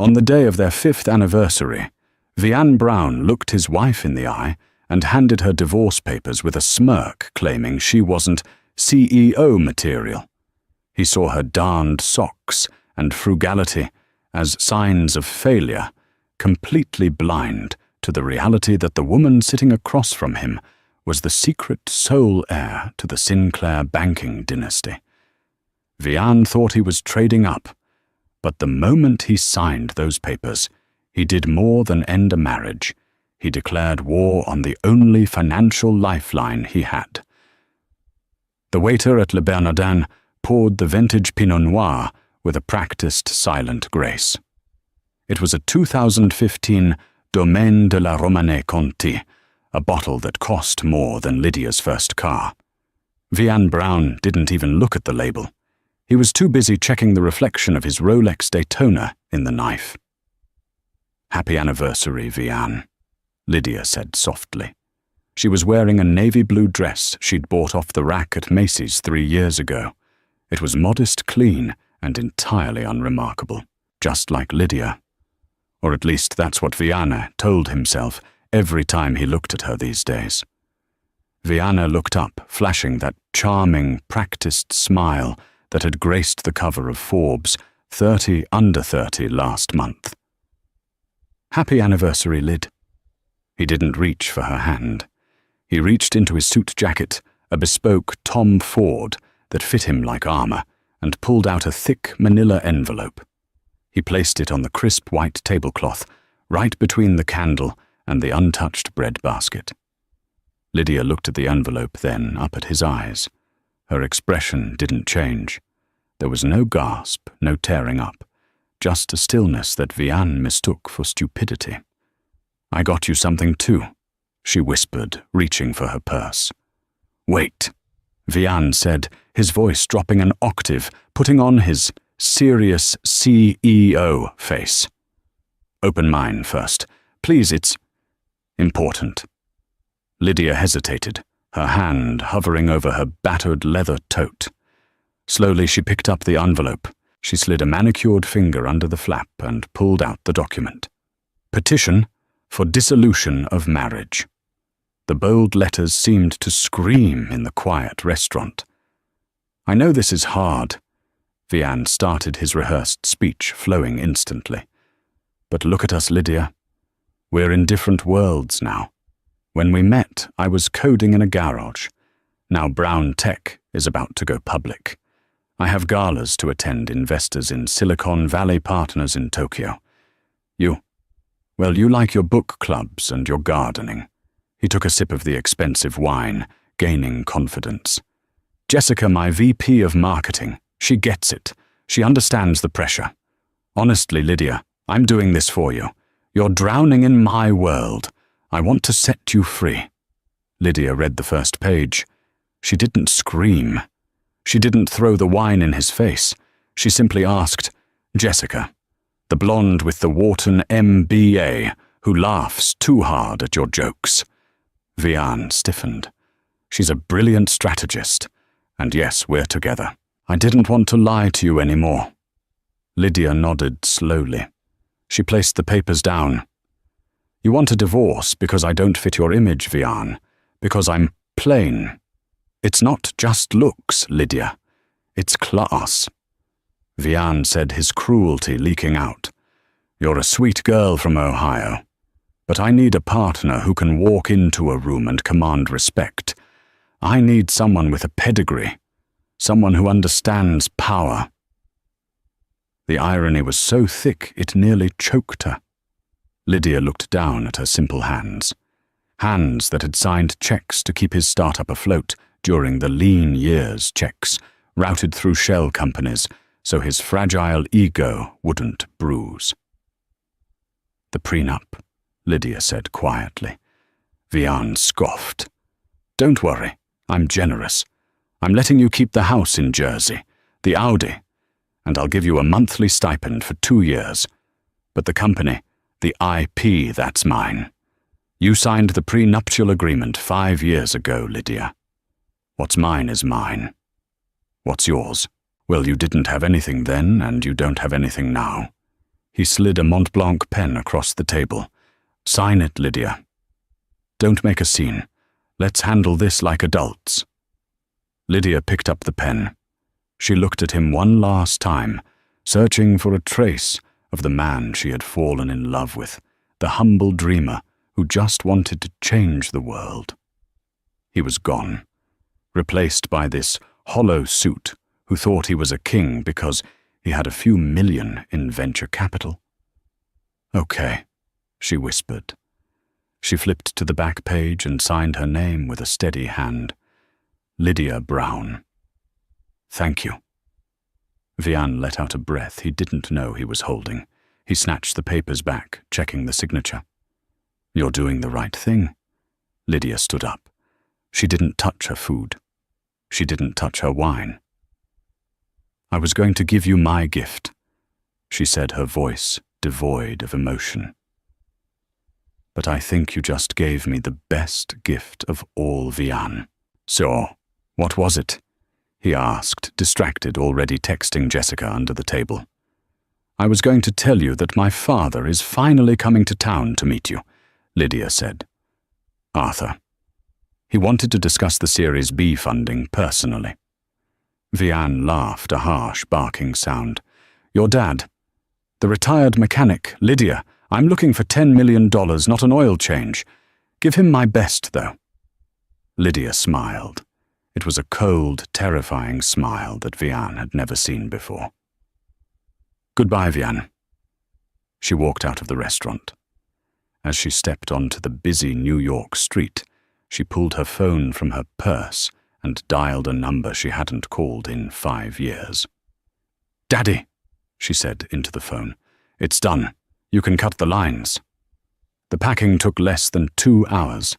On the day of their 5th anniversary, Vianne Brown looked his wife in the eye and handed her divorce papers with a smirk, claiming she wasn't CEO material. He saw her darned socks and frugality as signs of failure, completely blind to the reality that the woman sitting across from him was the secret sole heir to the Sinclair banking dynasty. Vianne thought he was trading up, but the moment he signed those papers, he did more than end a marriage. He declared war on the only financial lifeline he had. The waiter at Le Bernardin poured the vintage Pinot Noir with a practiced silent grace. It was a 2015 Domaine de la Romanée Conti, a bottle that cost more than Lydia's first car. Vianne Brown didn't even look at the label. He was too busy checking the reflection of his Rolex Daytona in the knife. "Happy anniversary, Vianne," Lydia said softly. She was wearing a navy blue dress she'd bought off the rack at Macy's 3 years ago. It was modest, clean, and entirely unremarkable, just like Lydia. Or at least that's what Vianne told himself every time he looked at her these days. Vianne looked up, flashing that charming, practiced smile that had graced the cover of Forbes 30 Under 30 last month. "Happy anniversary, Lyd." He didn't reach for her hand. He reached into his suit jacket, a bespoke Tom Ford that fit him like armor, and pulled out a thick manila envelope. He placed it on the crisp white tablecloth, right between the candle and the untouched bread basket. Lydia looked at the envelope, then up at his eyes. Her expression didn't change. There was no gasp, no tearing up, just a stillness that Vianne mistook for stupidity. "I got you something too," she whispered, reaching for her purse. "Wait," Vianne said, his voice dropping an octave, putting on his serious CEO face. "Open mine first. Please, it's important." Lydia hesitated, her hand hovering over her battered leather tote. Slowly she picked up the envelope. She slid a manicured finger under the flap and pulled out the document. "Petition for dissolution of marriage." The bold letters seemed to scream in the quiet restaurant. "I know this is hard." Vianne started his rehearsed speech, flowing instantly. "But look at us, Lydia. We're in different worlds now. When we met, I was coding in a garage. Now Brown Tech is about to go public. I have galas to attend investors in Silicon Valley partners in Tokyo. You like your book clubs and your gardening." He took a sip of the expensive wine, gaining confidence. "Jessica, my VP of marketing, she gets it. She understands the pressure. Honestly, Lydia, I'm doing this for you. You're drowning in my world. I want to set you free." Lydia read the first page. She didn't scream. She didn't throw the wine in his face. She simply asked, "Jessica, the blonde with the Wharton MBA who laughs too hard at your jokes." Vianne stiffened. "She's a brilliant strategist. And yes, we're together. I didn't want to lie to you anymore." Lydia nodded slowly. She placed the papers down. "You want a divorce because I don't fit your image, Vianne, because I'm plain. It's not just looks, Lydia. It's class." Vianne said, his cruelty leaking out. "You're a sweet girl from Ohio, but I need a partner who can walk into a room and command respect. I need someone with a pedigree, someone who understands power." The irony was so thick it nearly choked her. Lydia looked down at her simple hands that had signed checks to keep his startup afloat during the lean years, checks routed through shell companies so his fragile ego wouldn't bruise. "The prenup," Lydia said quietly. Vianne scoffed. "Don't worry, I'm generous. I'm letting you keep the house in Jersey, the Audi, and I'll give you a monthly stipend for 2 years. But the company, the IP, that's mine. You signed the prenuptial agreement 5 years ago, Lydia. What's mine is mine. What's yours? Well, you didn't have anything then, and you don't have anything now." He slid a Mont Blanc pen across the table. "Sign it, Lydia. Don't make a scene. Let's handle this like adults." Lydia picked up the pen. She looked at him one last time, searching for a trace of the man she had fallen in love with, the humble dreamer who just wanted to change the world. He was gone, replaced by this hollow suit who thought he was a king because he had a few million in venture capital. "Okay," she whispered. She flipped to the back page and signed her name with a steady hand. Lydia Brown. "Thank you." Vian let out a breath he didn't know he was holding. He snatched the papers back, checking the signature. "You're doing the right thing." Lydia stood up. She didn't touch her food. She didn't touch her wine. "I was going to give you my gift," she said, her voice devoid of emotion. "But I think you just gave me the best gift of all, Vian." "So, what was it?" he asked, distracted, already texting Jessica under the table. "I was going to tell you that my father is finally coming to town to meet you," Lydia said. "Arthur. He wanted to discuss the Series B funding personally." Vian laughed, a harsh, barking sound. "Your dad. The retired mechanic, Lydia. I'm looking for $10 million, not an oil change. Give him my best, though." Lydia smiled. It was a cold, terrifying smile that Vian had never seen before. "Goodbye, Vian." She walked out of the restaurant. As she stepped onto the busy New York street, she pulled her phone from her purse and dialed a number she hadn't called in 5 years. "Daddy," she said into the phone. "It's done. You can cut the lines." The packing took less than 2 hours.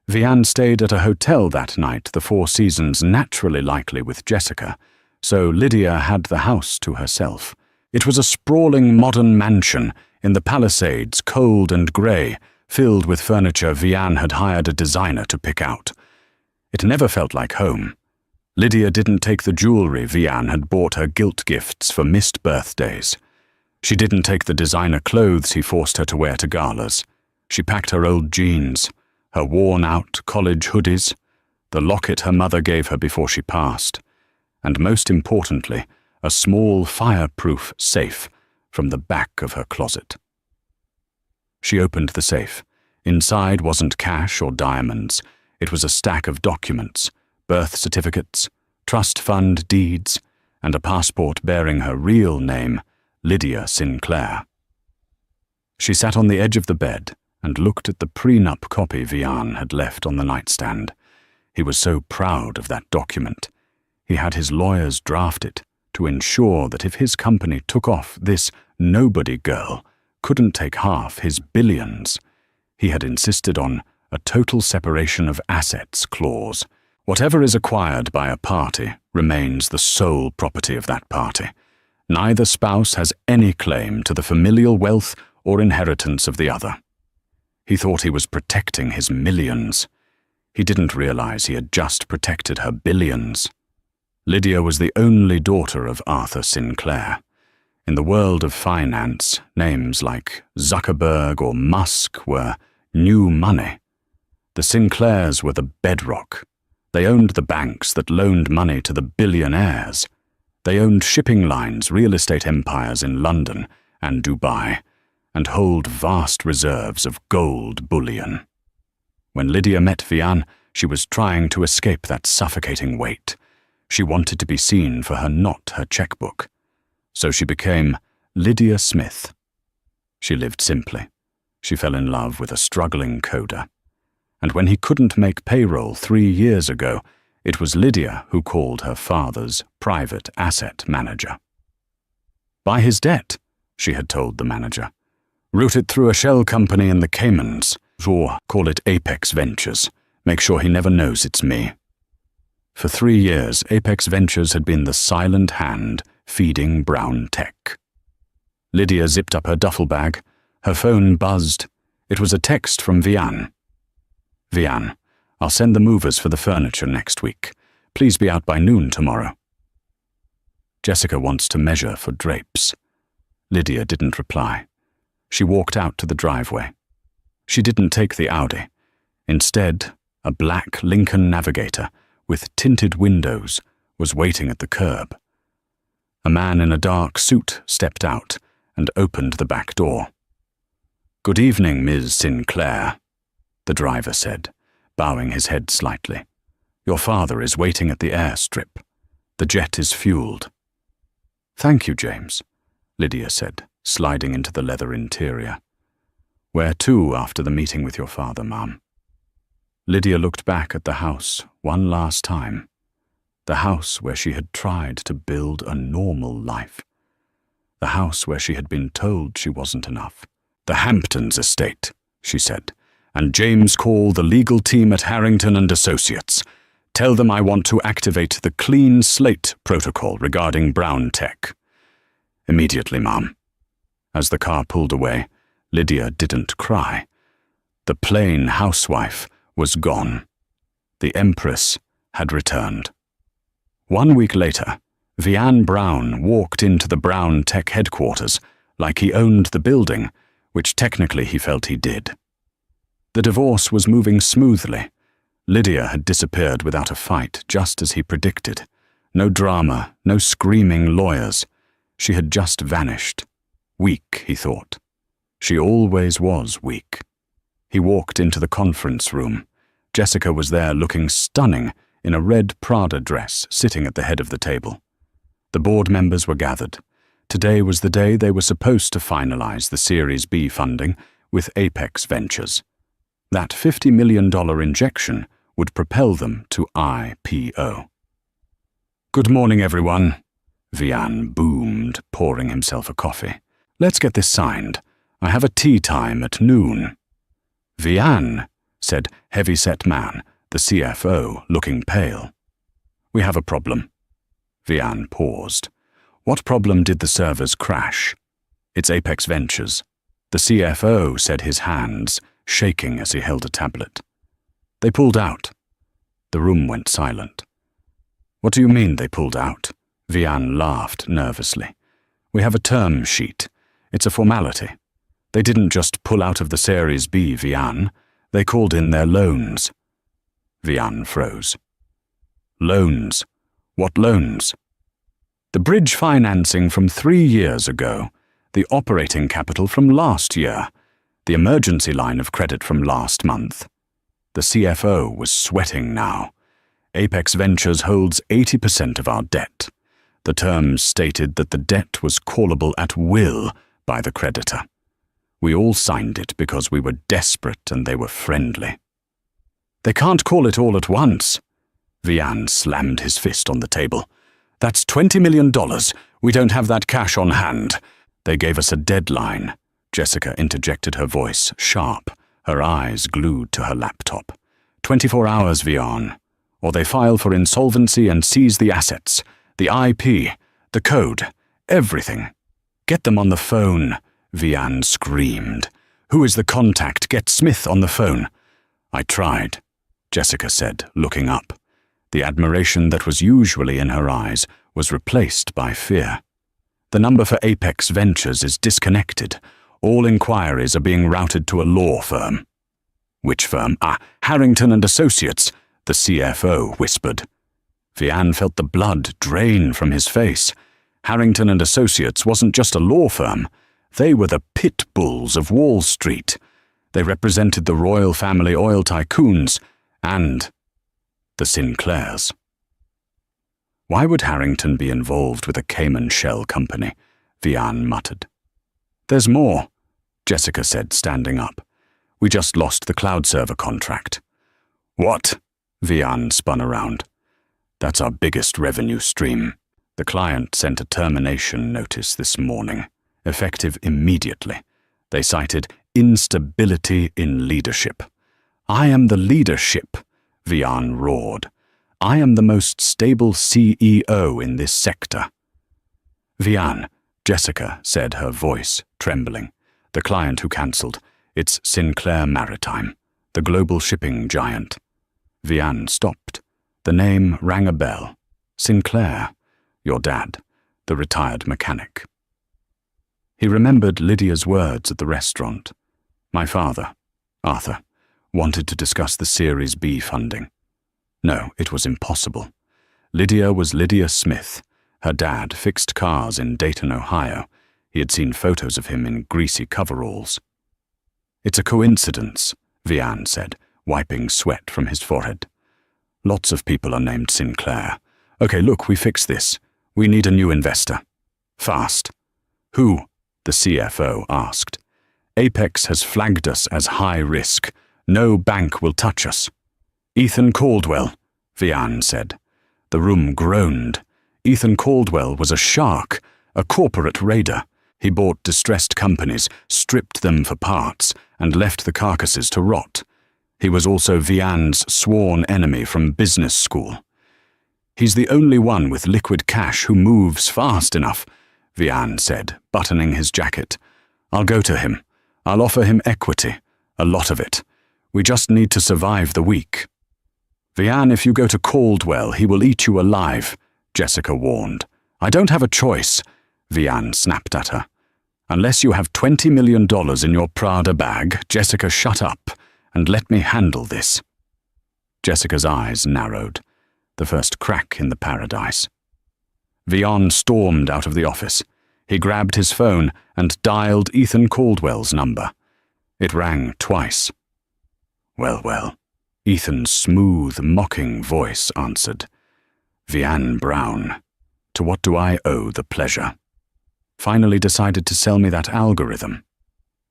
Vian stayed at a hotel that night, the Four Seasons, naturally likely with Jessica, so Lydia had the house to herself. It was a sprawling modern mansion in the Palisades, cold and grey, filled with furniture Vian had hired a designer to pick out. It never felt like home. Lydia didn't take the jewelry Vian had bought her guilt gifts for missed birthdays. She didn't take the designer clothes he forced her to wear to galas. She packed her old jeans, her worn-out college hoodies, the locket her mother gave her before she passed, and most importantly, a small fireproof safe from the back of her closet. She opened the safe. Inside wasn't cash or diamonds. It was a stack of documents, birth certificates, trust fund deeds, and a passport bearing her real name, Lydia Sinclair. She sat on the edge of the bed and looked at the prenup copy Vian had left on the nightstand. He was so proud of that document. He had his lawyers draft it to ensure that if his company took off, this nobody girl couldn't take half his billions. He had insisted on a total separation of assets clause. Whatever is acquired by a party remains the sole property of that party. Neither spouse has any claim to the familial wealth or inheritance of the other. He thought he was protecting his millions. He didn't realize he had just protected her billions. Lydia was the only daughter of Arthur Sinclair. In the world of finance, names like Zuckerberg or Musk were new money. The Sinclairs were the bedrock. They owned the banks that loaned money to the billionaires. They owned shipping lines, real estate empires in London and Dubai, and hold vast reserves of gold bullion. When Lydia met Vian, she was trying to escape that suffocating weight. She wanted to be seen for her, not her checkbook. So she became Lydia Smith. She lived simply. She fell in love with a struggling coder. And when he couldn't make payroll 3 years ago, it was Lydia who called her father's private asset manager. "Buy his debt," she had told the manager. "Route it through a shell company in the Caymans, or call it Apex Ventures. Make sure he never knows it's me." For 3 years, Apex Ventures had been the silent hand feeding brown tech. Lydia zipped up her duffel bag. Her phone buzzed. It was a text from Vian. "Vian, I'll send the movers for the furniture next week. Please be out by noon tomorrow." Jessica wants to measure for drapes. Lydia didn't reply. She walked out to the driveway. She didn't take the Audi. Instead, a black Lincoln Navigator with tinted windows was waiting at the curb. A man in a dark suit stepped out and opened the back door. "Good evening, Ms. Sinclair," the driver said, bowing his head slightly. "Your father is waiting at the airstrip. The jet is fueled." "Thank you, James," Lydia said, sliding into the leather interior. "Where to after the meeting with your father, Mum?" Lydia looked back at the house one last time. The house where she had tried to build a normal life. The house where she had been told she wasn't enough. "The Hamptons estate," she said, "and James, call the legal team at Harrington and Associates. Tell them I want to activate the clean slate protocol regarding Brown Tech." "Immediately, Mum." As the car pulled away, Lydia didn't cry. The plain housewife was gone. The Empress had returned. 1 week later, Vian Brown walked into the Brown Tech headquarters like he owned the building, which technically he felt he did. The divorce was moving smoothly. Lydia had disappeared without a fight, just as he predicted. No drama, no screaming lawyers. She had just vanished. Weak, he thought. She always was weak. He walked into the conference room. Jessica was there looking stunning in a red Prada dress, sitting at the head of the table. The board members were gathered. Today was the day they were supposed to finalize the Series B funding with Apex Ventures. That $50 million injection would propel them to IPO. "Good morning, everyone," Vian boomed, pouring himself a coffee. "Let's get this signed. I have a tea time at noon." "Vian," said heavy-set man, the CFO, looking pale. "We have a problem." Vian paused. "What problem did the servers crash?" "It's Apex Ventures." The CFO said, his hands shaking as he held a tablet. "They pulled out." The room went silent. "What do you mean they pulled out?" Vian laughed nervously. "We have a term sheet. It's a formality. They didn't just pull out of the Series B, Vian. They called in their loans." Vian froze. "Loans? What loans?" "The bridge financing from 3 years ago, the operating capital from last year, the emergency line of credit from last month." The CFO was sweating now. "Apex Ventures holds 80% of our debt. The terms stated that the debt was callable at will by the creditor. We all signed it because we were desperate and they were friendly." "They can't call it all at once." Vian slammed his fist on the table. "That's $20 million. We don't have that cash on hand. They gave us a deadline." Jessica interjected, her voice sharp, her eyes glued to her laptop. 24 hours, Vian. Or they file for insolvency and seize the assets, the IP, the code, everything. "Get them on the phone," Vian screamed. "Who is the contact? Get Smith on the phone." "I tried," Jessica said, looking up. The admiration that was usually in her eyes was replaced by fear. "The number for Apex Ventures is disconnected. All inquiries are being routed to a law firm." "Which firm?" "Harrington and Associates," the CFO whispered. Vian felt the blood drain from his face. Harrington and Associates wasn't just a law firm. They were the pit bulls of Wall Street. They represented the royal family oil tycoons and the Sinclairs. "Why would Harrington be involved with a Cayman shell company?" Vian muttered. "There's more," Jessica said, standing up. "We just lost the cloud server contract." "What?" Vian spun around. "That's our biggest revenue stream. The client sent a termination notice this morning, effective immediately. They cited instability in leadership." "I am the leadership," Vian roared. "I am the most stable CEO in this sector." "Vian," Jessica said, her voice trembling. "The client who cancelled. It's Sinclair Maritime, the global shipping giant." Vian stopped. The name rang a bell. "Sinclair. Your dad, the retired mechanic." He remembered Lydia's words at the restaurant. My father, Arthur, wanted to discuss the Series B funding. No, it was impossible. Lydia was Lydia Smith. Her dad fixed cars in Dayton, Ohio. He had seen photos of him in greasy coveralls. It's a coincidence, Vian said, wiping sweat from his forehead. Lots of people are named Sinclair. Okay, look, we fix this. We need a new investor. Fast. Who? The CFO asked. Apex has flagged us as high risk. No bank will touch us. Ethan Caldwell, Vian said. The room groaned. Ethan Caldwell was a shark, a corporate raider. He bought distressed companies, stripped them for parts, and left the carcasses to rot. He was also Vian's sworn enemy from business school. He's the only one with liquid cash who moves fast enough, Vian said, buttoning his jacket. I'll go to him. I'll offer him equity, a lot of it. We just need to survive the week. Vian, if you go to Caldwell, he will eat you alive, Jessica warned. I don't have a choice, Vian snapped at her. Unless you have $20 million in your Prada bag, Jessica, shut up and let me handle this. Jessica's eyes narrowed, the first crack in the paradise. Vian stormed out of the office. He grabbed his phone and dialed Ethan Caldwell's number. It rang twice. Well, well, Ethan's smooth, mocking voice answered. Vian Brown, to what do I owe the pleasure? Finally decided to sell me that algorithm.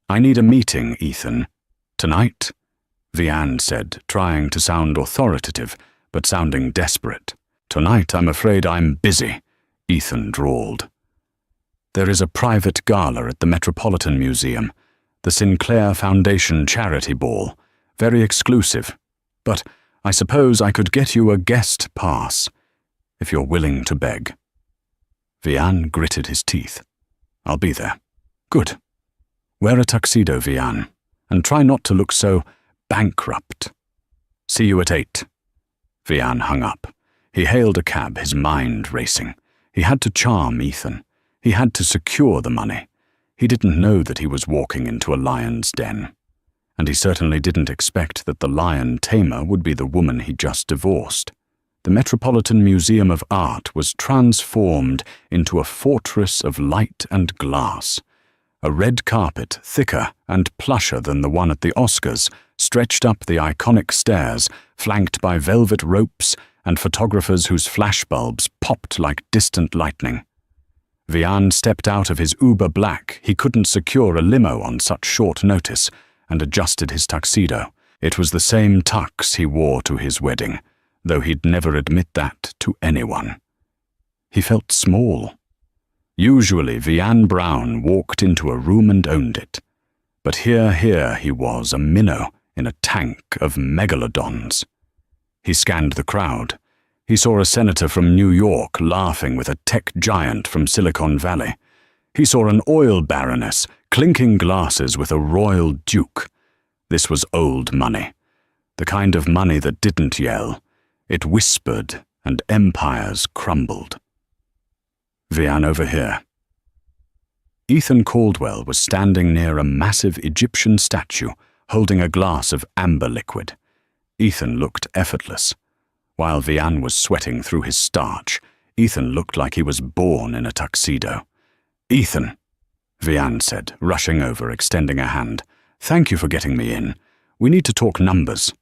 I need a meeting, Ethan. Tonight? Vian said, trying to sound authoritative, but sounding desperate. Tonight, I'm afraid I'm busy, Ethan drawled. There is a private gala at the Metropolitan Museum, the Sinclair Foundation Charity Ball, very exclusive, but I suppose I could get you a guest pass, if you're willing to beg. Vian gritted his teeth. I'll be there. Good. Wear a tuxedo, Vian, and try not to look so bankrupt. See you at 8. Vian hung up. He hailed a cab, his mind racing. He had to charm Ethan. He had to secure the money. He didn't know that he was walking into a lion's den. And he certainly didn't expect that the lion tamer would be the woman he just divorced. The Metropolitan Museum of Art was transformed into a fortress of light and glass. A red carpet, thicker and plusher than the one at the Oscars, stretched up the iconic stairs, flanked by velvet ropes and photographers whose flashbulbs popped like distant lightning. Vian stepped out of his Uber Black. He couldn't secure a limo on such short notice, and adjusted his tuxedo. It was the same tux he wore to his wedding, though he'd never admit that to anyone. He felt small. Usually, Vian Brown walked into a room and owned it. But here he was, a minnow in a tank of megalodons. He scanned the crowd. He saw a senator from New York laughing with a tech giant from Silicon Valley. He saw an oil baroness clinking glasses with a royal duke. This was old money, the kind of money that didn't yell. It whispered, and empires crumbled. Vian, over here. Ethan Caldwell was standing near a massive Egyptian statue, holding a glass of amber liquid. Ethan looked effortless. While Vian was sweating through his starch, Ethan looked like he was born in a tuxedo. Ethan, Vian said, rushing over, extending a hand. Thank you for getting me in. We need to talk numbers.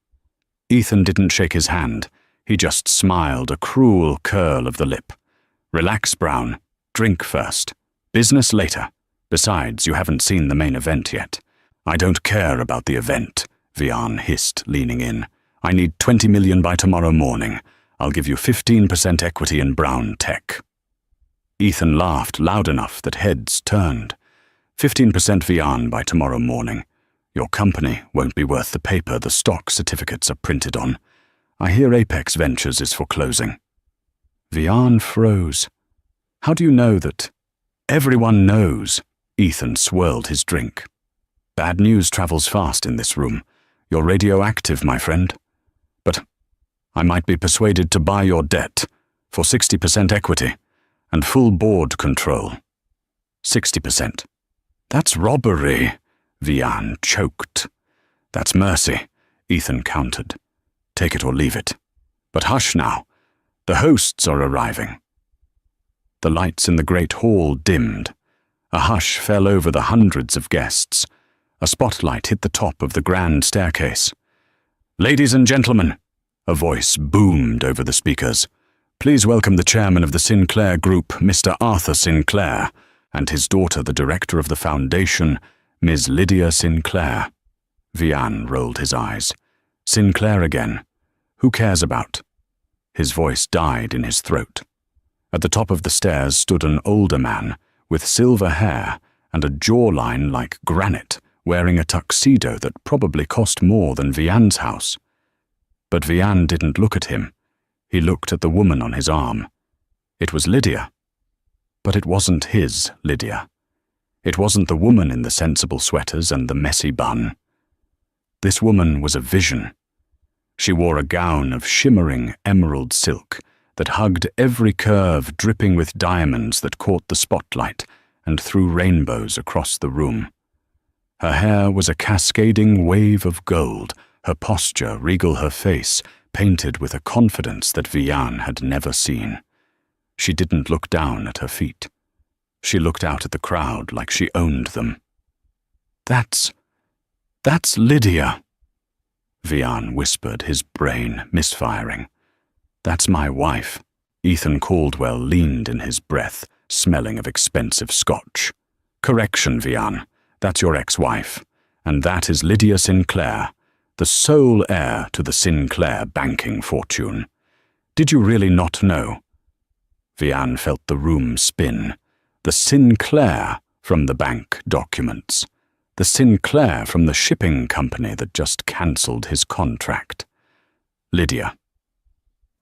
Ethan didn't shake his hand. He just smiled, a cruel curl of the lip. Relax, Brown. Drink first. Business later. Besides, you haven't seen the main event yet. I don't care about the event, Vian hissed, leaning in. I need $20 million by tomorrow morning. I'll give you 15% equity in Brown Tech. Ethan laughed loud enough that heads turned. 15% Vian by tomorrow morning. Your company won't be worth the paper the stock certificates are printed on. I hear Apex Ventures is foreclosing. Vian froze. How do you know that? Everyone knows. Ethan swirled his drink. Bad news travels fast in this room. You're radioactive, my friend. But I might be persuaded to buy your debt for 60% equity and full board control. 60%. That's robbery, Vian choked. That's mercy, Ethan countered. Take it or leave it. But hush now. The hosts are arriving. The lights in the great hall dimmed. A hush fell over the hundreds of guests. A spotlight hit the top of the grand staircase. Ladies and gentlemen, a voice boomed over the speakers. Please welcome the chairman of the Sinclair Group, Mr. Arthur Sinclair, and his daughter, the director of the foundation, Ms. Lydia Sinclair. Vian rolled his eyes. Sinclair again. Who cares about? His voice died in his throat. At the top of the stairs stood an older man, with silver hair and a jawline like granite, wearing a tuxedo that probably cost more than Vian's house. But Vian didn't look at him. He looked at the woman on his arm. It was Lydia. But it wasn't his Lydia. It wasn't the woman in the sensible sweaters and the messy bun. This woman was a vision. She wore a gown of shimmering emerald silk that hugged every curve, dripping with diamonds that caught the spotlight and threw rainbows across the room. Her hair was a cascading wave of gold, her posture, regal, her face, painted with a confidence that Vian had never seen. She didn't look down at her feet. She looked out at the crowd like she owned them. That's Lydia, Vian whispered, his brain misfiring. That's my wife. Ethan Caldwell leaned in his breath, smelling of expensive scotch. Correction, Vian. That's your ex-wife. And that is Lydia Sinclair, the sole heir to the Sinclair banking fortune. Did you really not know? Vian felt the room spin. The Sinclair from the bank documents. The Sinclair from the shipping company that just cancelled his contract. Lydia.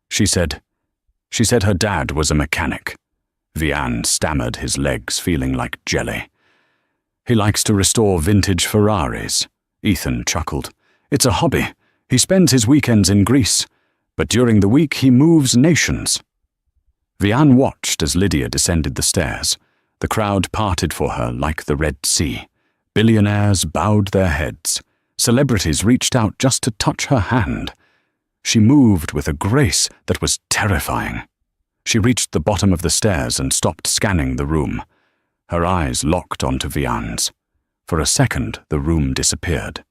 She said her dad was a mechanic. Vian stammered, his legs feeling like jelly. He likes to restore vintage Ferraris. Ethan chuckled. It's a hobby. He spends his weekends in Greece, but during the week he moves nations. Vian watched as Lydia descended the stairs. The crowd parted for her like the Red Sea. Billionaires bowed their heads. Celebrities reached out just to touch her hand. She moved with a grace that was terrifying. She reached the bottom of the stairs and stopped scanning the room. Her eyes locked onto Vian's. For a second, the room disappeared.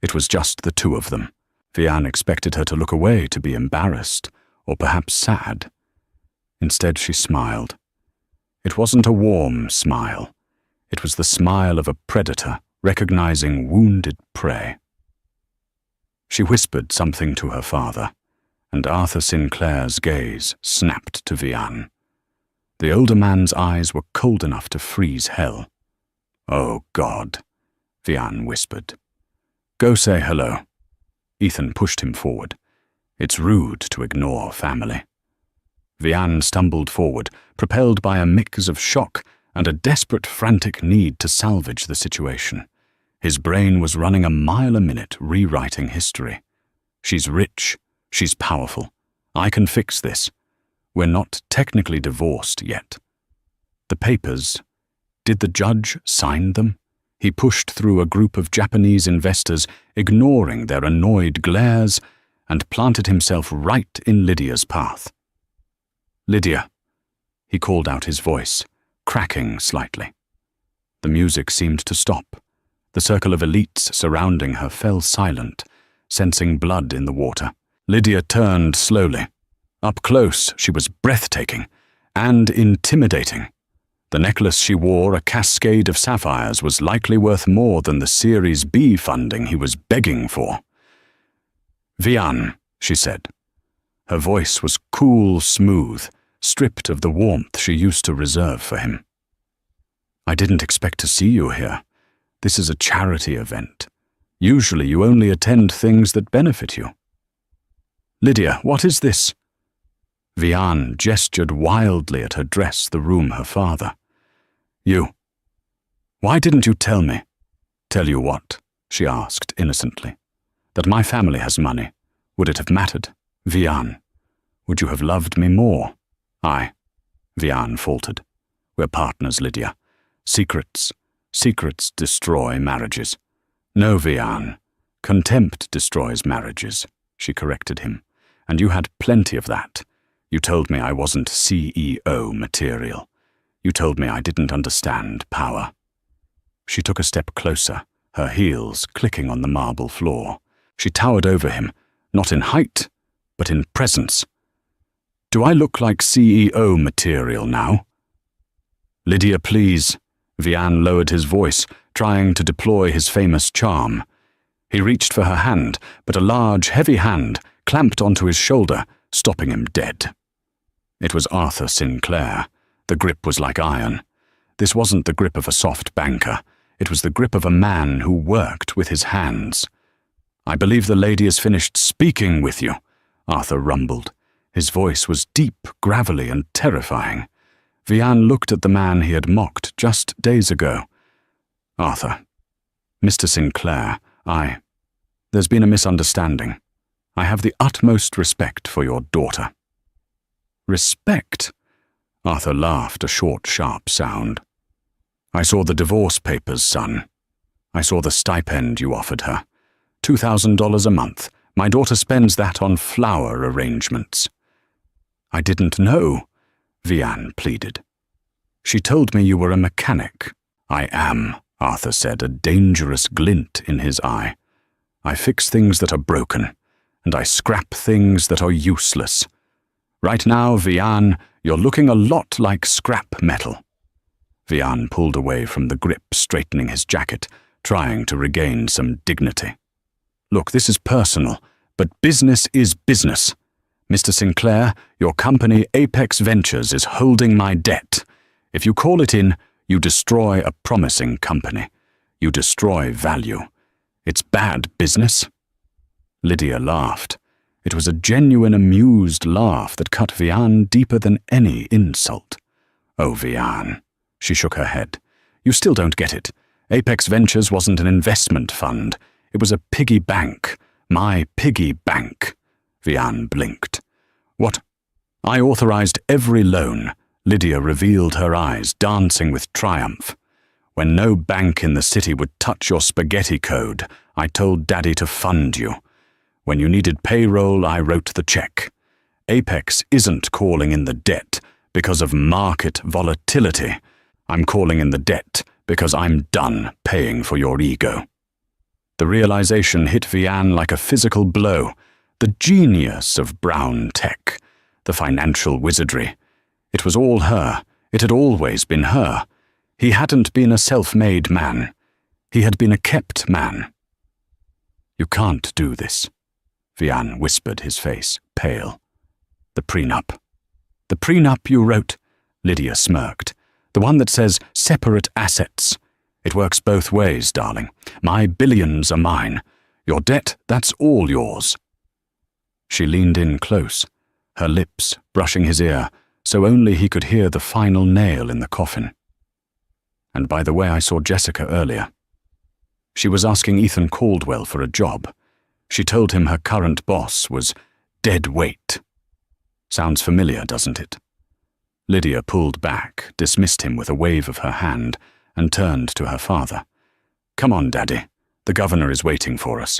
It was just the two of them. Vian expected her to look away, to be embarrassed, or perhaps sad. Instead, she smiled. It wasn't a warm smile. It was the smile of a predator recognizing wounded prey. She whispered something to her father, and Arthur Sinclair's gaze snapped to Vian. The older man's eyes were cold enough to freeze hell. Oh, God, Vian whispered. Go say hello. Ethan pushed him forward. It's rude to ignore family. Vian stumbled forward, propelled by a mix of shock and a desperate, frantic need to salvage the situation. His brain was running a mile a minute, rewriting history. She's rich. She's powerful. I can fix this. We're not technically divorced yet. The papers. Did the judge sign them? He pushed through a group of Japanese investors, ignoring their annoyed glares, and planted himself right in Lydia's path. Lydia. He called out, his voice cracking slightly. The music seemed to stop. The circle of elites surrounding her fell silent, sensing blood in the water. Lydia turned slowly. Up close, she was breathtaking and intimidating. The necklace she wore, a cascade of sapphires, was likely worth more than the Series B funding he was begging for. Vian, she said. Her voice was cool, smooth, stripped of the warmth she used to reserve for him. I didn't expect to see you here. This is a charity event. Usually you only attend things that benefit you. Lydia, what is this? Vian gestured wildly at her dress, the room her father. You. Why didn't you tell me? Tell you what? She asked innocently. That my family has money. Would it have mattered? Vian. Would you have loved me more? Vian faltered. We're partners, Lydia. Secrets. Secrets destroy marriages. No, Vian. Contempt destroys marriages, she corrected him. And you had plenty of that. You told me I wasn't CEO material. You told me I didn't understand power. She took a step closer, her heels clicking on the marble floor. She towered over him, not in height, but in presence. Do I look like CEO material now? Lydia, please. Vian lowered his voice, trying to deploy his famous charm. He reached for her hand, but a large, heavy hand clamped onto his shoulder, stopping him dead. It was Arthur Sinclair. The grip was like iron. This wasn't the grip of a soft banker. It was the grip of a man who worked with his hands. I believe the lady has finished speaking with you, Arthur rumbled. His voice was deep, gravelly, and terrifying. Vian looked at the man he had mocked just days ago. Arthur, Mr. Sinclair, there's been a misunderstanding. I have the utmost respect for your daughter. Respect? Arthur laughed, a short, sharp sound. I saw the divorce papers, son. I saw the stipend you offered her. $2,000 a month. My daughter spends that on flower arrangements. I didn't know, Vian pleaded. She told me you were a mechanic. I am, Arthur said, a dangerous glint in his eye. I fix things that are broken, and I scrap things that are useless. Right now, Vian, you're looking a lot like scrap metal. Vian pulled away from the grip, straightening his jacket, trying to regain some dignity. Look, this is personal, but business is business. Mr. Sinclair, your company Apex Ventures is holding my debt. If you call it in, you destroy a promising company. You destroy value. It's bad business. Lydia laughed. It was a genuine, amused laugh that cut Vian deeper than any insult. Oh, Vian. She shook her head. You still don't get it. Apex Ventures wasn't an investment fund. It was a piggy bank. My piggy bank. Vian blinked. What? I authorized every loan. Lydia revealed her eyes, dancing with triumph. When no bank in the city would touch your spaghetti code, I told Daddy to fund you. When you needed payroll, I wrote the check. Apex isn't calling in the debt because of market volatility. I'm calling in the debt because I'm done paying for your ego. The realization hit Vian like a physical blow. The genius of Brown Tech, the financial wizardry. It was all her. It had always been her. He hadn't been a self-made man. He had been a kept man. You can't do this, Vian whispered, his face pale. The prenup. The prenup you wrote, Lydia smirked. The one that says separate assets. It works both ways, darling. My billions are mine. Your debt, that's all yours. She leaned in close, her lips brushing his ear, so only he could hear the final nail in the coffin. And by the way, I saw Jessica earlier. She was asking Ethan Caldwell for a job. She told him her current boss was dead weight. Sounds familiar, doesn't it? Lydia pulled back, dismissed him with a wave of her hand, and turned to her father. Come on, Daddy. The governor is waiting for us.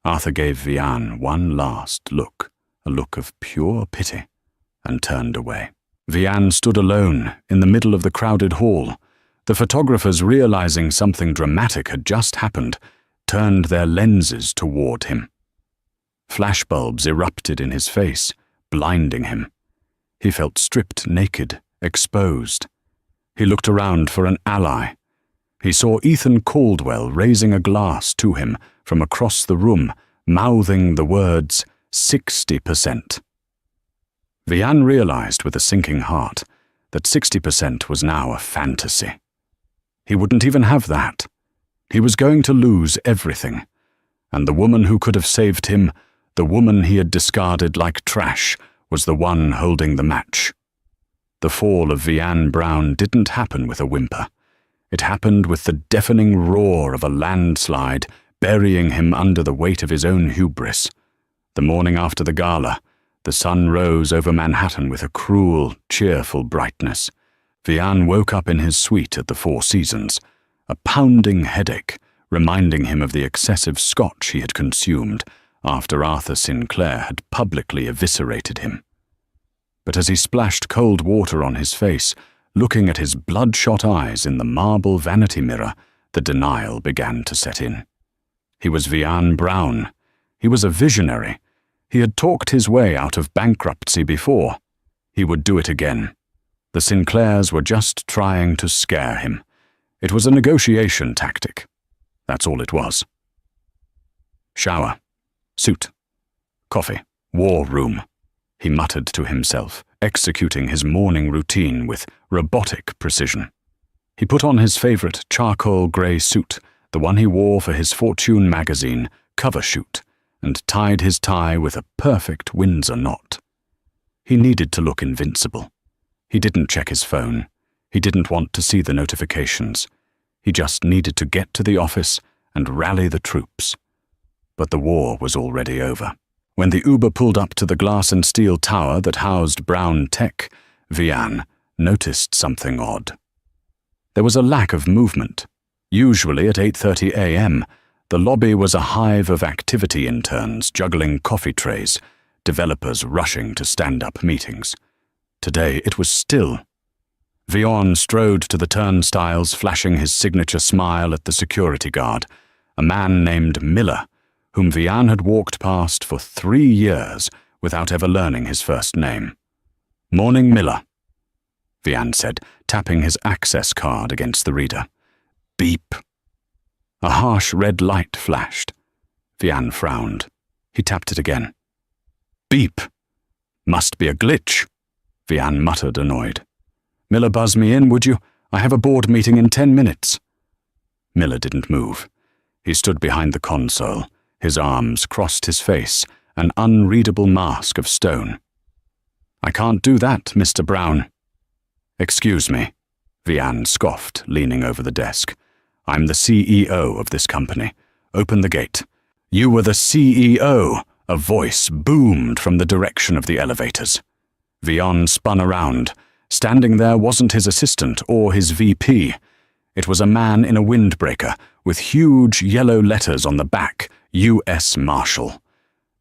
Arthur gave Vian one last look, a look of pure pity, and turned away. Vian stood alone in the middle of the crowded hall. The photographers, realizing something dramatic had just happened, turned their lenses toward him. Flashbulbs erupted in his face, blinding him. He felt stripped naked, exposed. He looked around for an ally. He saw Ethan Caldwell raising a glass to him from across the room, mouthing the words, 60%. Vian realized with a sinking heart that 60% was now a fantasy. He wouldn't even have that. He was going to lose everything. And the woman who could have saved him, the woman he had discarded like trash, was the one holding the match. The fall of Vian Brown didn't happen with a whimper. It happened with the deafening roar of a landslide, burying him under the weight of his own hubris. The morning after the gala, the sun rose over Manhattan with a cruel, cheerful brightness. Vian woke up in his suite at the Four Seasons, a pounding headache, reminding him of the excessive scotch he had consumed after Arthur Sinclair had publicly eviscerated him. But as he splashed cold water on his face, looking at his bloodshot eyes in the marble vanity mirror, the denial began to set in. He was Vian Brown. He was a visionary. He had talked his way out of bankruptcy before. He would do it again. The Sinclairs were just trying to scare him. It was a negotiation tactic. That's all it was. Shower, suit, coffee, war room, he muttered to himself, executing his morning routine with robotic precision. He put on his favorite charcoal grey suit, the one he wore for his Fortune magazine cover shoot, and tied his tie with a perfect Windsor knot. He needed to look invincible. He didn't check his phone. He didn't want to see the notifications. He just needed to get to the office and rally the troops. But the war was already over. When the Uber pulled up to the glass and steel tower that housed Brown Tech, Vian noticed something odd. There was a lack of movement. Usually at 8:30 a.m., the lobby was a hive of activity interns juggling coffee trays, developers rushing to stand-up meetings. Today it was still. Vian strode to the turnstiles, flashing his signature smile at the security guard, a man named Miller, whom Vian had walked past for 3 years without ever learning his first name. "Morning, Miller," Vian said, tapping his access card against the reader. Beep. A harsh red light flashed. Vian frowned. He tapped it again. Beep. Must be a glitch, Vian muttered, annoyed. "Miller, buzz me in, would you? I have a board meeting in 10 minutes. Miller didn't move. He stood behind the console, his arms crossed his face, an unreadable mask of stone. "I can't do that, Mr. Brown." "Excuse me," Vian scoffed, leaning over the desk. "I'm the CEO of this company. Open the gate." "You were the CEO," a voice boomed from the direction of the elevators. Vian spun around. Standing there wasn't his assistant or his VP. It was a man in a windbreaker, with huge yellow letters on the back, U.S. Marshal.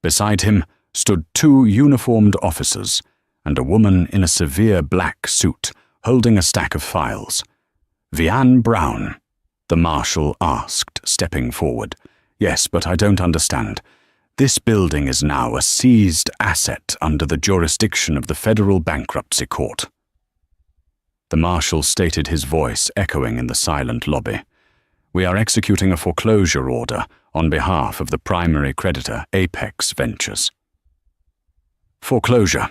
Beside him stood 2 uniformed officers, and a woman in a severe black suit, holding a stack of files. "Vian Brown?" the marshal asked, stepping forward. "Yes, but I don't understand. This building is now a seized asset under the jurisdiction of the Federal Bankruptcy Court." The marshal stated, his voice echoing in the silent lobby. "We are executing a foreclosure order on behalf of the primary creditor, Apex Ventures." "Foreclosure?"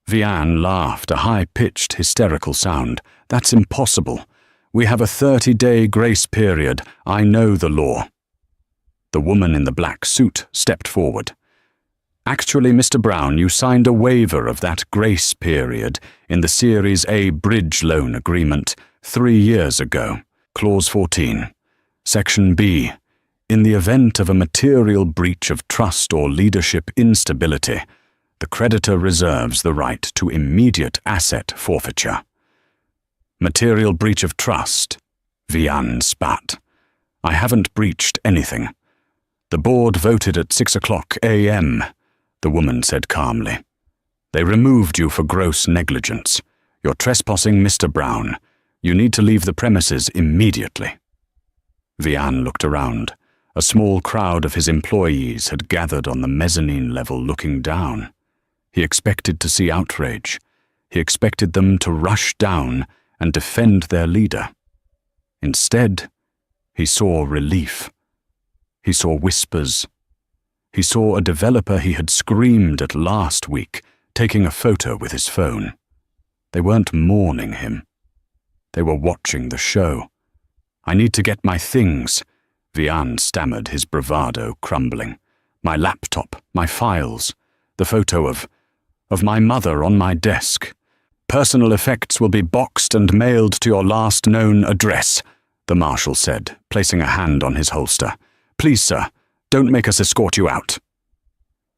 Vian laughed, a high-pitched, hysterical sound. "That's impossible. We have a 30-day grace period. I know the law." The woman in the black suit stepped forward. "Actually, Mr. Brown, you signed a waiver of that grace period in the Series A bridge loan agreement 3 years ago. Clause 14. Section B. In the event of a material breach of trust or leadership instability, the creditor reserves the right to immediate asset forfeiture." "Material breach of trust," Vian spat. "I haven't breached anything. The board voted at 6:00 a.m., the woman said calmly. "They removed you for gross negligence. You're trespassing, Mr. Brown. You need to leave the premises immediately." Vian looked around. A small crowd of his employees had gathered on the mezzanine level looking down. He expected to see outrage. He expected them to rush down and defend their leader. Instead, he saw relief. He saw whispers. He saw a developer he had screamed at last week, taking a photo with his phone. They weren't mourning him. They were watching the show. "I need to get my things," Vian stammered, his bravado crumbling. "My laptop, my files, the photo of my mother on my desk. Personal effects will be boxed and mailed to your last known address," the marshal said, placing a hand on his holster. "Please, sir, don't make us escort you out."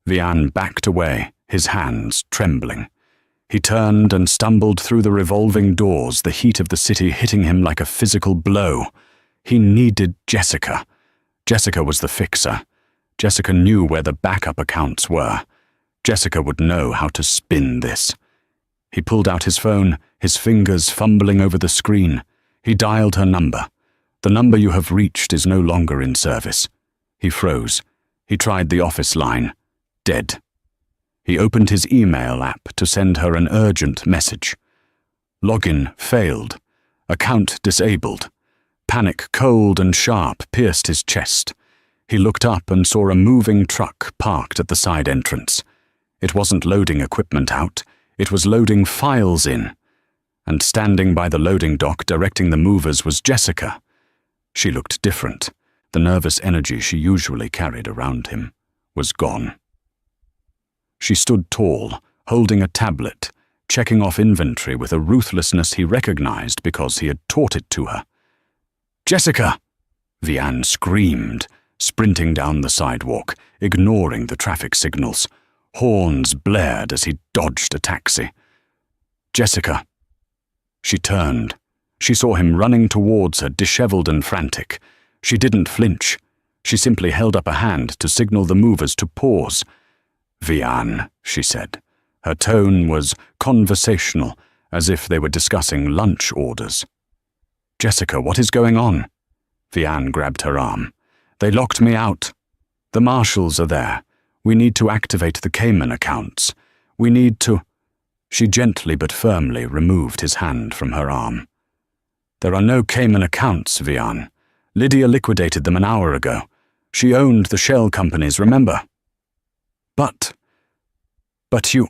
Vian backed away, his hands trembling. He turned and stumbled through the revolving doors, the heat of the city hitting him like a physical blow. He needed Jessica. Jessica was the fixer. Jessica knew where the backup accounts were. Jessica would know how to spin this. He pulled out his phone, his fingers fumbling over the screen. He dialed her number. The number you have reached is no longer in service. He froze. He tried the office line. Dead. He opened his email app to send her an urgent message. Login failed. Account disabled. Panic, cold and sharp, pierced his chest. He looked up and saw a moving truck parked at the side entrance. It wasn't loading equipment out. It was loading files in. And standing by the loading dock directing the movers was Jessica. She looked different. The nervous energy she usually carried around him was gone. She stood tall, holding a tablet, checking off inventory with a ruthlessness he recognized because he had taught it to her. "Jessica!" Vian screamed, sprinting down the sidewalk, ignoring the traffic signals. Horns blared as he dodged a taxi. "Jessica!" She turned. She saw him running towards her, disheveled and frantic. She didn't flinch. She simply held up a hand to signal the movers to pause. "Vian," she said. Her tone was conversational, as if they were discussing lunch orders. "Jessica, what is going on?" Vian grabbed her arm. "They locked me out. The marshals are there. We need to activate the Cayman accounts. We need to—" She gently but firmly removed his hand from her arm. "There are no Cayman accounts, Vian. Lydia liquidated them an hour ago. She owned the shell companies, remember?" But you—"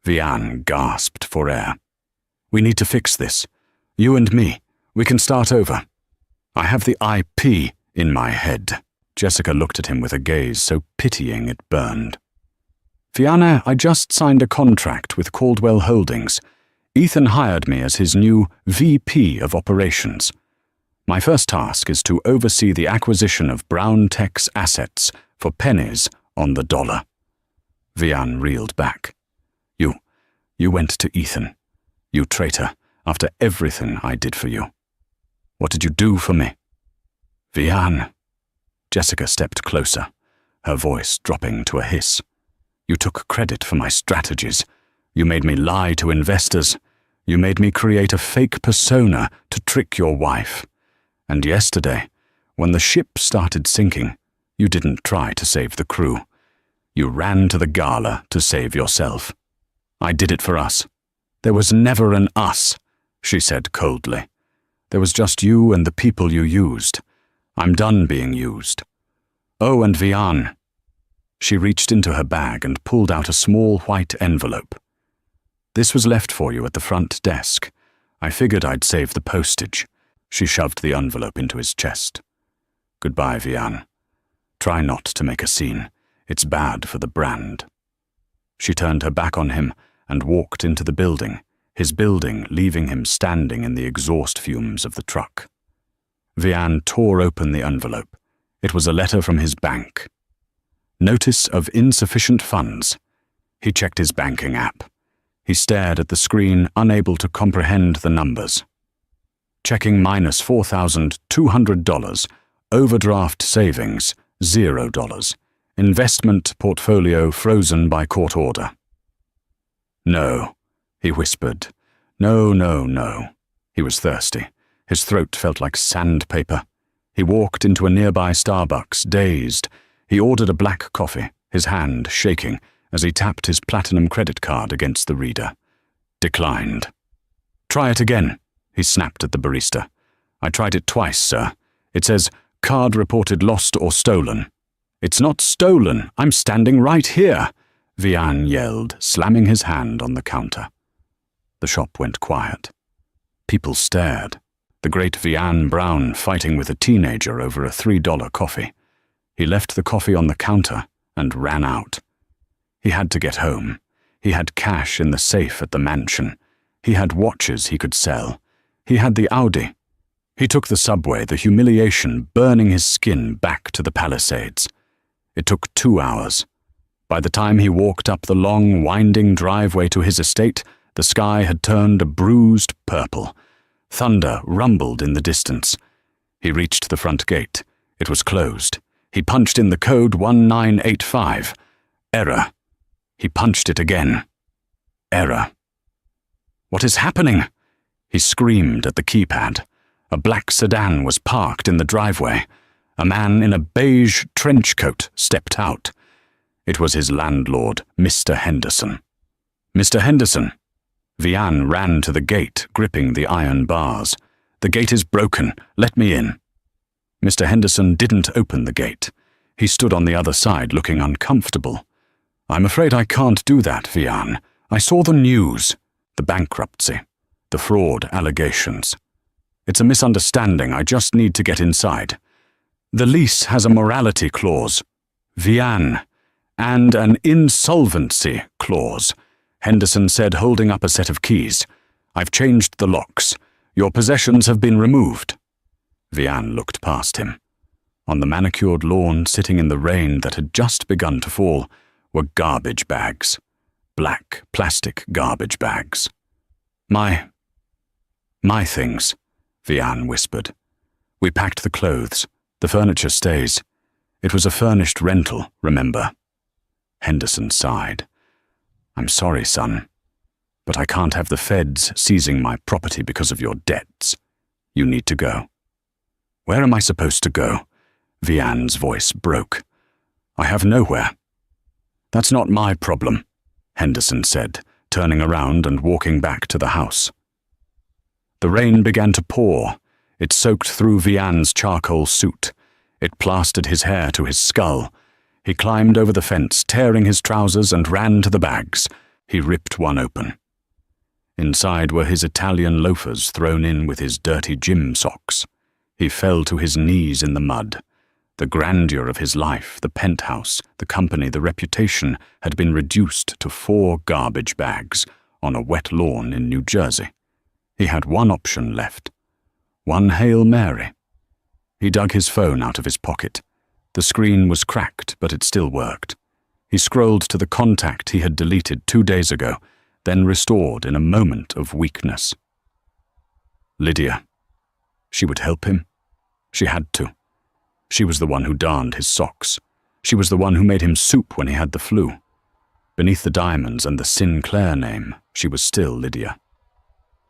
Vian gasped for air. "We need to fix this. You and me. We can start over. I have the IP in my head." Jessica looked at him with a gaze so pitying it burned. "Vian, I just signed a contract with Caldwell Holdings. Ethan hired me as his new VP of Operations. My first task is to oversee the acquisition of Brown Tech's assets for pennies on the dollar." Vian reeled back. You went to Ethan. You traitor, after everything I did for you. What did you do for me?" "Vian." Jessica stepped closer, her voice dropping to a hiss. "You took credit for my strategies. You made me lie to investors. You made me create a fake persona to trick your wife. And yesterday, when the ship started sinking, you didn't try to save the crew. You ran to the gala to save yourself. I did it for us. There was never an us," she said coldly. "There was just you and the people you used. I'm done being used. Oh, and Vian." She reached into her bag and pulled out a small white envelope. "This was left for you at the front desk. I figured I'd save the postage." She shoved the envelope into his chest. "Goodbye, Vian. Try not to make a scene. It's bad for the brand." She turned her back on him and walked into the building, his building leaving him standing in the exhaust fumes of the truck. Vian tore open the envelope. It was a letter from his bank. Notice of insufficient funds. He checked his banking app. He stared at the screen, unable to comprehend the numbers. Checking minus $4,200. Overdraft savings, $0. Investment portfolio frozen by court order. "No," he whispered. "No, no, no." He was thirsty. His throat felt like sandpaper. He walked into a nearby Starbucks, dazed. He ordered a black coffee, his hand shaking, as he tapped his platinum credit card against the reader. Declined. "Try it again," he snapped at the barista. "I tried it twice, sir. It says, card reported lost or stolen." "It's not stolen. I'm standing right here," Vian yelled, slamming his hand on the counter. The shop went quiet. People stared. The great Vian Brown fighting with a teenager over a $3 coffee. He left the coffee on the counter and ran out. He had to get home. He had cash in the safe at the mansion. He had watches he could sell. He had the Audi. He took the subway, the humiliation burning his skin back to the Palisades. It took 2 hours. By the time he walked up the long, winding driveway to his estate, the sky had turned a bruised purple. Thunder rumbled in the distance. He reached the front gate. It was closed. He punched in the code 1985. Error. He punched it again. Error. What is happening? He screamed at the keypad. A black sedan was parked in the driveway. A man in a beige trench coat stepped out. It was his landlord, Mr. Henderson. Mr. Henderson. Vian ran to the gate, gripping the iron bars. The gate is broken. Let me in. Mr. Henderson didn't open the gate. He stood on the other side, looking uncomfortable. I'm afraid I can't do that, Vian. I saw the news, the bankruptcy, the fraud allegations. It's a misunderstanding. I just need to get inside. The lease has a morality clause, Vian, and an insolvency clause, Henderson said, holding up a set of keys. I've changed the locks. Your possessions have been removed. Vian looked past him. On the manicured lawn, sitting in the rain that had just begun to fall, were garbage bags. Black plastic garbage bags. My things, Vian whispered. We packed the clothes. The furniture stays. It was a furnished rental, remember? Henderson sighed. I'm sorry, son, but I can't have the feds seizing my property because of your debts. You need to go. Where am I supposed to go? Vian's voice broke. I have nowhere. That's not my problem, Henderson said, turning around and walking back to the house. The rain began to pour. It soaked through Vian's charcoal suit. It plastered his hair to his skull. He climbed over the fence, tearing his trousers, and ran to the bags. He ripped one open. Inside were his Italian loafers thrown in with his dirty gym socks. He fell to his knees in the mud. The grandeur of his life, the penthouse, the company, the reputation had been reduced to 4 garbage bags on a wet lawn in New Jersey. He had one option left. One Hail Mary. He dug his phone out of his pocket. The screen was cracked, but it still worked. He scrolled to the contact he had deleted 2 days ago, then restored in a moment of weakness. Lydia. She would help him. She had to. She was the one who darned his socks. She was the one who made him soup when he had the flu. Beneath the diamonds and the Sinclair name, she was still Lydia.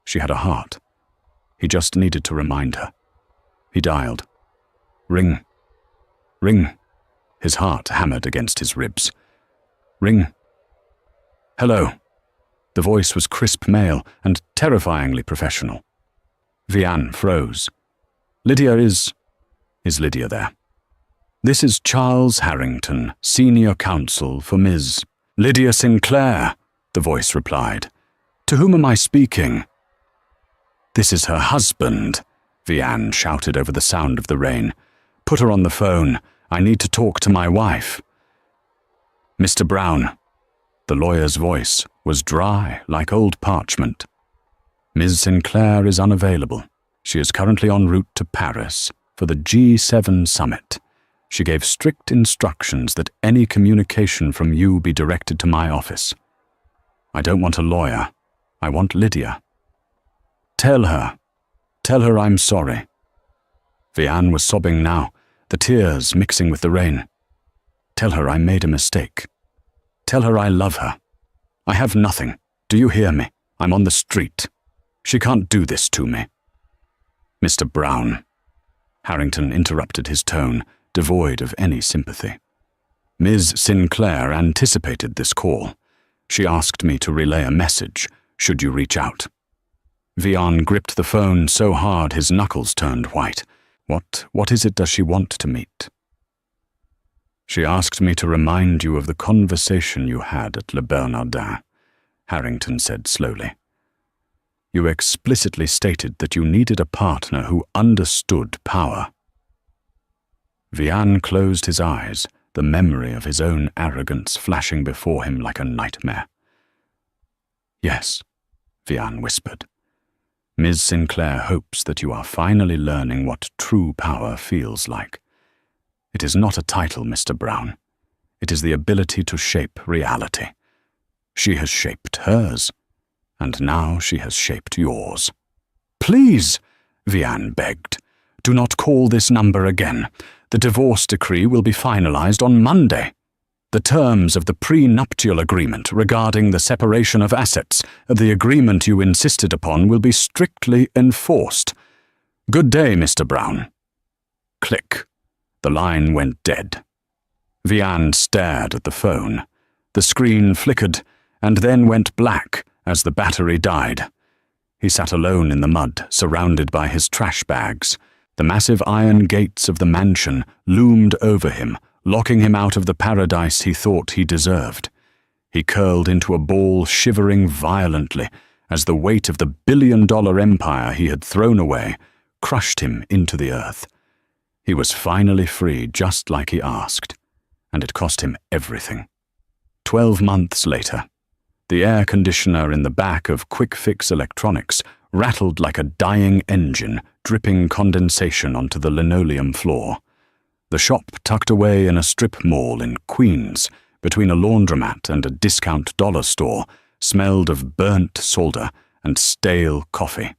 She had a heart. He just needed to remind her. He dialed. Ring. Ring. His heart hammered against his ribs. Ring. Hello. The voice was crisp male and terrifyingly professional. Vian froze. Lydia is Lydia there? This is Charles Harrington, Senior Counsel for Ms. Lydia Sinclair, the voice replied. To whom am I speaking? This is her husband, Vian shouted over the sound of the rain. Put her on the phone. I need to talk to my wife. Mr. Brown. The lawyer's voice was dry like old parchment. Ms. Sinclair is unavailable. She is currently en route to Paris for the G7 summit. She gave strict instructions that any communication from you be directed to my office. I don't want a lawyer. I want Lydia. Tell her I'm sorry. Vian was sobbing now, the tears mixing with the rain. Tell her I made a mistake. Tell her I love her. I have nothing. Do you hear me? I'm on the street. She can't do this to me. Mr. Brown. Harrington interrupted his tone, devoid of any sympathy. Ms. Sinclair anticipated this call. She asked me to relay a message, should you reach out. Vian gripped the phone so hard his knuckles turned white. What is it does she want to meet? She asked me to remind you of the conversation you had at Le Bernardin, Harrington said slowly. You explicitly stated that you needed a partner who understood power. Vian closed his eyes, the memory of his own arrogance flashing before him like a nightmare. Yes, Vian whispered. Ms. Sinclair hopes that you are finally learning what true power feels like. It is not a title, Mr. Brown. It is the ability to shape reality. She has shaped hers, and now she has shaped yours. Please, Vian begged. Do not call this number again. The divorce decree will be finalized on Monday. The terms of the prenuptial agreement regarding the separation of assets, the agreement you insisted upon, will be strictly enforced. Good day, Mr. Brown. Click. The line went dead. Vian stared at the phone. The screen flickered and then went black as the battery died. He sat alone in the mud, surrounded by his trash bags. The massive iron gates of the mansion loomed over him, locking him out of the paradise he thought he deserved. He curled into a ball, shivering violently as the weight of the billion-dollar empire he had thrown away crushed him into the earth. He was finally free, just like he asked, and it cost him everything. 12 months later, the air conditioner in the back of Quick Fix Electronics rattled like a dying engine, dripping condensation onto the linoleum floor. The shop, tucked away in a strip mall in Queens, between a laundromat and a discount dollar store, smelled of burnt solder and stale coffee.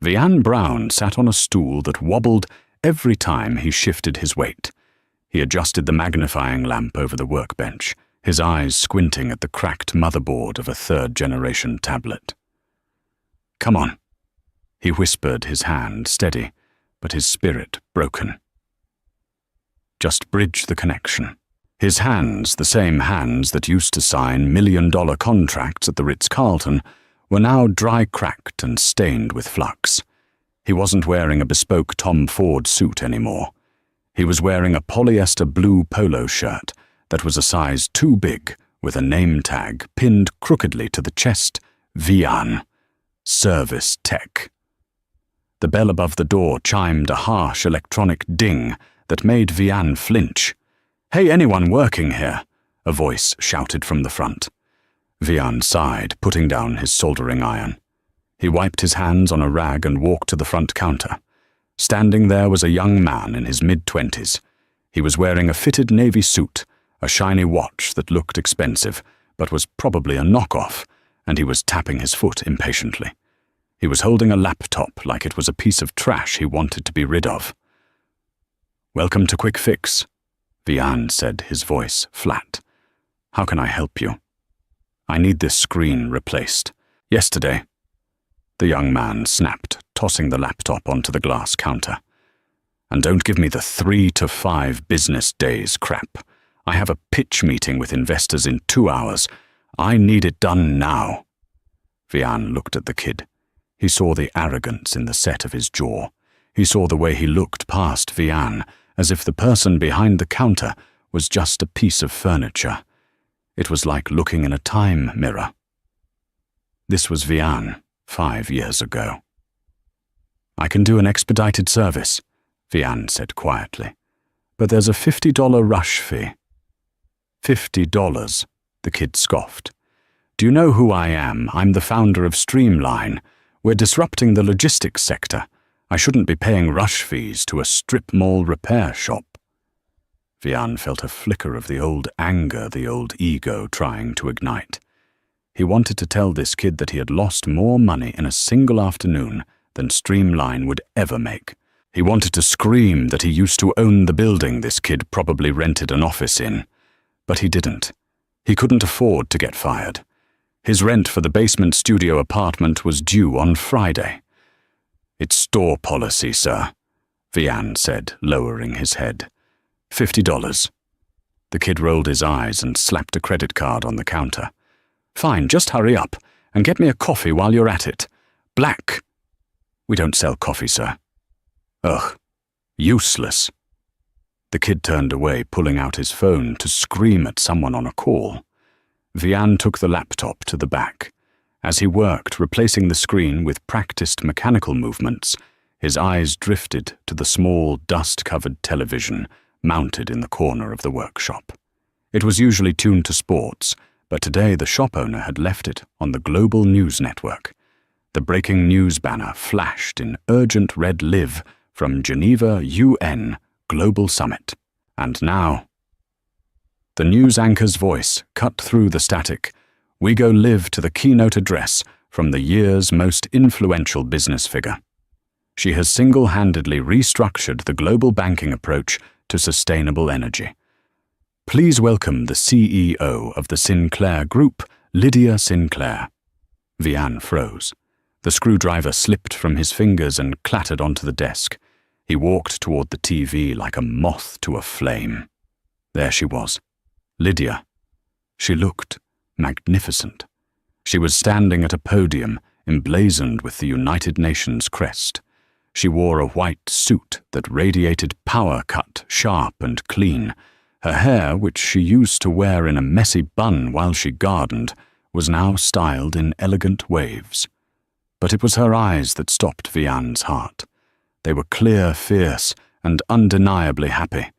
Vian Brown sat on a stool that wobbled every time he shifted his weight. He adjusted the magnifying lamp over the workbench, his eyes squinting at the cracked motherboard of a third-generation tablet. Come on, he whispered, his hand steady, but his spirit broken. Just bridge the connection. His hands, the same hands that used to sign million-dollar contracts at the Ritz-Carlton, were now dry-cracked and stained with flux. He wasn't wearing a bespoke Tom Ford suit anymore. He was wearing a polyester blue polo shirt that was a size too big, with a name tag pinned crookedly to the chest, Vian, Service Tech. The bell above the door chimed a harsh electronic ding that made Vian flinch. "Hey, anyone working here?" a voice shouted from the front. Vian sighed, putting down his soldering iron. He wiped his hands on a rag and walked to the front counter. Standing there was a young man in his mid-20s. He was wearing a fitted navy suit, a shiny watch that looked expensive, but was probably a knockoff, and he was tapping his foot impatiently. He was holding a laptop like it was a piece of trash he wanted to be rid of. "Welcome to Quick Fix," Vian said, his voice flat. "How can I help you?" "I need this screen replaced. Yesterday." The young man snapped, tossing the laptop onto the glass counter. "And don't give me the 3 to 5 business days crap. I have a pitch meeting with investors in 2 hours. I need it done now." Vian looked at the kid. He saw the arrogance in the set of his jaw. He saw the way he looked past Vian, as if the person behind the counter was just a piece of furniture. It was like looking in a time mirror. This was Vian 5 years ago. "I can do an expedited service," Vian said quietly, "but there's a $50 rush fee." $50, the kid scoffed. "Do you know who I am? I'm the founder of Streamline. We're disrupting the logistics sector. I shouldn't be paying rush fees to a strip mall repair shop." Vian felt a flicker of the old anger, the old ego trying to ignite. He wanted to tell this kid that he had lost more money in a single afternoon than Streamline would ever make. He wanted to scream that he used to own the building this kid probably rented an office in. But he didn't. He couldn't afford to get fired. His rent for the basement studio apartment was due on Friday. "It's store policy, sir," Vian said, lowering his head. $50. The kid rolled his eyes and slapped a credit card on the counter. "Fine, just hurry up, and get me a coffee while you're at it. Black." "We don't sell coffee, sir." "Ugh, useless." The kid turned away, pulling out his phone to scream at someone on a call. Vian took the laptop to the back. As he worked, replacing the screen with practiced mechanical movements, his eyes drifted to the small, dust-covered television mounted in the corner of the workshop. It was usually tuned to sports, but today the shop owner had left it on the global news network. The breaking news banner flashed in urgent red live from Geneva UN Global Summit. And now, the news anchor's voice cut through the static. We go live to the keynote address from the year's most influential business figure. She has single-handedly restructured the global banking approach to sustainable energy. Please welcome the CEO of the Sinclair Group, Lydia Sinclair. Vian froze. The screwdriver slipped from his fingers and clattered onto the desk. He walked toward the TV like a moth to a flame. There she was. Lydia. She looked magnificent. She was standing at a podium emblazoned with the United Nations crest. She wore a white suit that radiated power, cut sharp and clean. Her hair, which she used to wear in a messy bun while she gardened, was now styled in elegant waves. But it was her eyes that stopped Vian's heart. They were clear, fierce, and undeniably happy.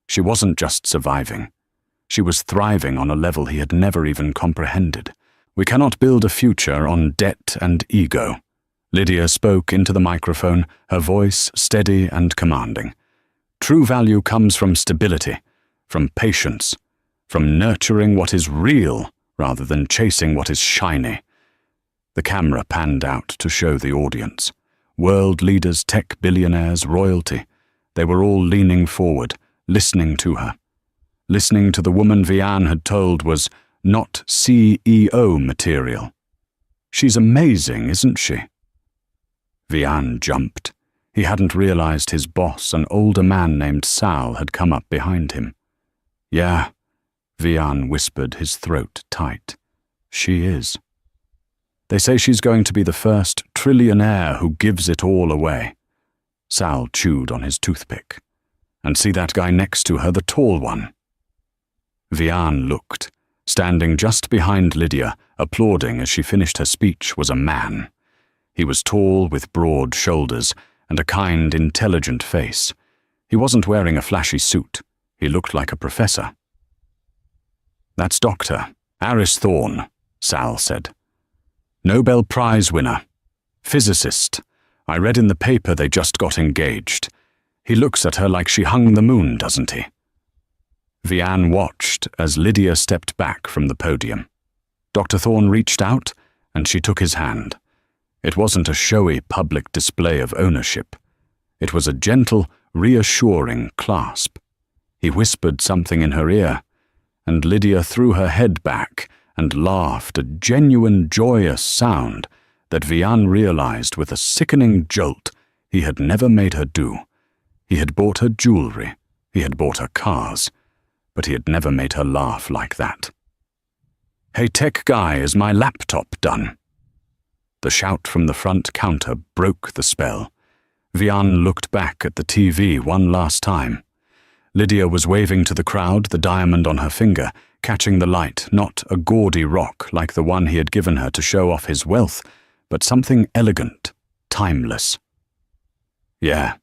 She wasn't just surviving. She was thriving on a level he had never even comprehended. We cannot build a future on debt and ego. Lydia spoke into the microphone, her voice steady and commanding. True value comes from stability, from patience, from nurturing what is real rather than chasing what is shiny. The camera panned out to show the audience. World leaders, tech billionaires, royalty. They were all leaning forward, listening to her. Listening to the woman Vian had told was not CEO material. She's amazing, isn't she? Vian jumped. He hadn't realized his boss, an older man named Sal, had come up behind him. Yeah, Vian whispered, his throat tight. She is. They say she's going to be the first trillionaire who gives it all away. Sal chewed on his toothpick. And see that guy next to her, the tall one. Vian looked. Standing just behind Lydia, applauding as she finished her speech, was a man. He was tall, with broad shoulders, and a kind, intelligent face. He wasn't wearing a flashy suit. He looked like a professor. That's Dr. Aris Thorne, Sal said. Nobel Prize winner. Physicist. I read in the paper they just got engaged. He looks at her like she hung the moon, doesn't he? Vian watched as Lydia stepped back from the podium. Dr. Thorne reached out, and she took his hand. It wasn't a showy public display of ownership. It was a gentle, reassuring clasp. He whispered something in her ear, and Lydia threw her head back and laughed, a genuine, joyous sound that Vian realized with a sickening jolt he had never made her do. He had bought her jewelry, he had bought her cars, but he had never made her laugh like that. Hey, tech guy, is my laptop done? The shout from the front counter broke the spell. Vian looked back at the TV one last time. Lydia was waving to the crowd, the diamond on her finger, catching the light, not a gaudy rock like the one he had given her to show off his wealth, but something elegant, timeless. Yeah,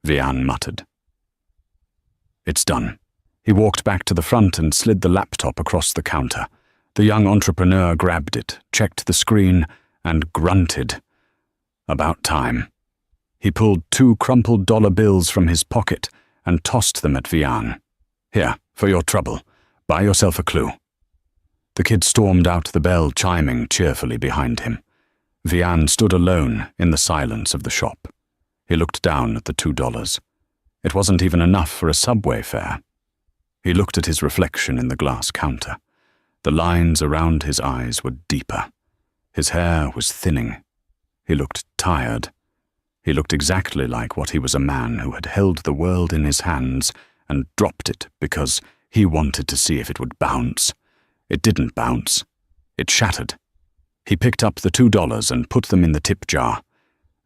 Vian muttered. It's done. He walked back to the front and slid the laptop across the counter. The young entrepreneur grabbed it, checked the screen, and grunted. About time. He pulled 2 crumpled dollar bills from his pocket and tossed them at Vian. Here, for your trouble. Buy yourself a clue. The kid stormed out, the bell chiming cheerfully behind him. Vian stood alone in the silence of the shop. He looked down at the $2. It wasn't even enough for a subway fare. He looked at his reflection in the glass counter. The lines around his eyes were deeper. His hair was thinning. He looked tired. He looked exactly like what he was, a man who had held the world in his hands and dropped it because he wanted to see if it would bounce. It didn't bounce. It shattered. He picked up the $2 and put them in the tip jar.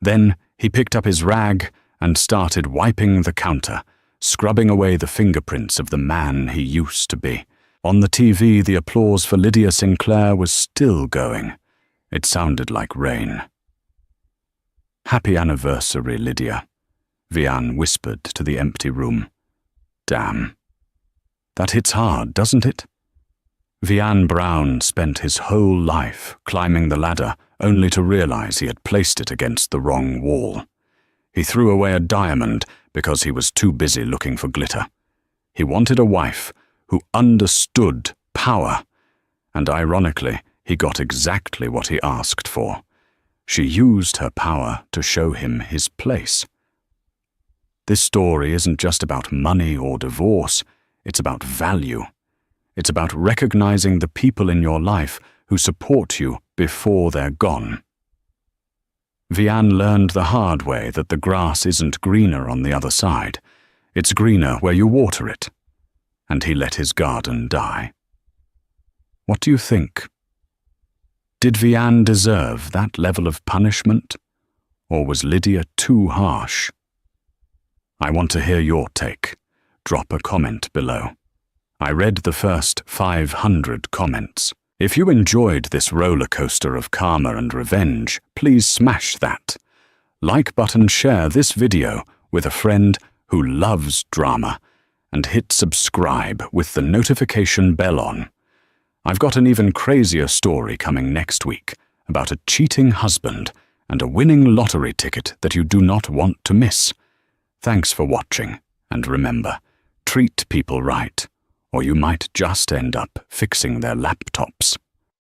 Then he picked up his rag and started wiping the counter, scrubbing away the fingerprints of the man he used to be. On the TV, the applause for Lydia Sinclair was still going. It sounded like rain. Happy anniversary, Lydia, Vian whispered to the empty room. Damn. That hits hard, doesn't it? Vian Brown spent his whole life climbing the ladder only to realize he had placed it against the wrong wall. He threw away a diamond because he was too busy looking for glitter. He wanted a wife who understood power, and ironically, he got exactly what he asked for. She used her power to show him his place. This story isn't just about money or divorce, it's about value. It's about recognizing the people in your life who support you before they're gone. Vian learned the hard way that the grass isn't greener on the other side. It's greener where you water it. And he let his garden die. What do you think? Did Vian deserve that level of punishment? Or was Lydia too harsh? I want to hear your take. Drop a comment below. I read the first 500 comments. If you enjoyed this roller coaster of karma and revenge, please smash that like button, share this video with a friend who loves drama, and hit subscribe with the notification bell on. I've got an even crazier story coming next week about a cheating husband and a winning lottery ticket that you do not want to miss. Thanks for watching, and remember, treat people right, or you might just end up fixing their laptops.